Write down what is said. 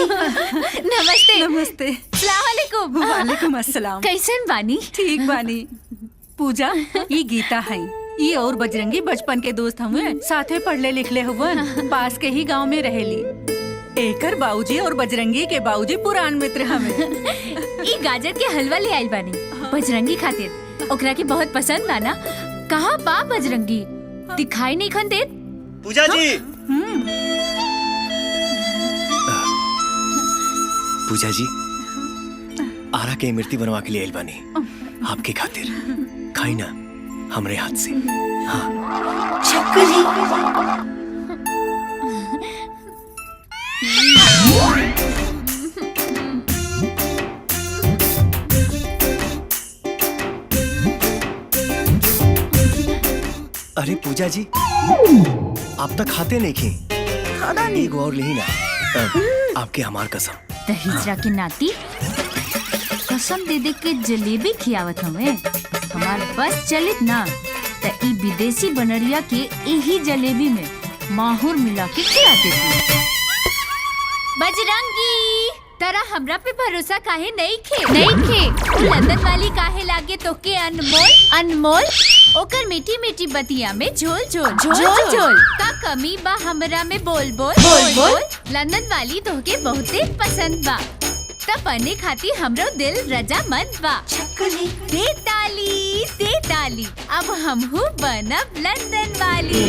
नमस्ते। नमस्ते। अस्सलामुअलैकुम। वालेकुम अस्सलाम। कैसन बानी? ठीक बानी। पूजा, ये गीता है, ये और बजरंगी बचपन के दोस्त हुए, साथे पढ़ले लिखले हुए, पास के ही गांव में रहेली। एकर बाऊजी और बजरंगी के बाऊजी पुरान मित्र हमें। ई गाजर के हलवा ले आइल बानी बजरंगी खातिर। ओकरा के बहुत पसंद बा ना। कहाँ बा बजरंगी? दिखाई नहीं खन देत। पूजा जी। पूजा जी, आरा के इमरती बनवा के लिए आइल बानी आपके खातिर। खाई ना हमरे हाथ से। हाँ। अरे पूजा जी, आप तक खाते नहीं खे। खाना नहीं। एक और ले ना। आपके हमार कसम। दहेजरा के नाती कसम दे दे के जलेबी खियावत हमें। हमार बस चलित ना त ई विदेशी बनरिया के यही जलेबी में माहौर मिला के खिला देती। बजरंगी, तरा हमरा पे भरोसा काहे नहीं खे? लंदन वाली काहे लागे तो के अनमोल ओकर मीठी मीठी बतिया में झोल का कमी बा हमरा में बोल। लंदन वाली तोहके बहुते पसंद बा, तब बने खाती हमरो दिल रजामंद बा। दे ताली अब हमहू बनब लंदन वाली।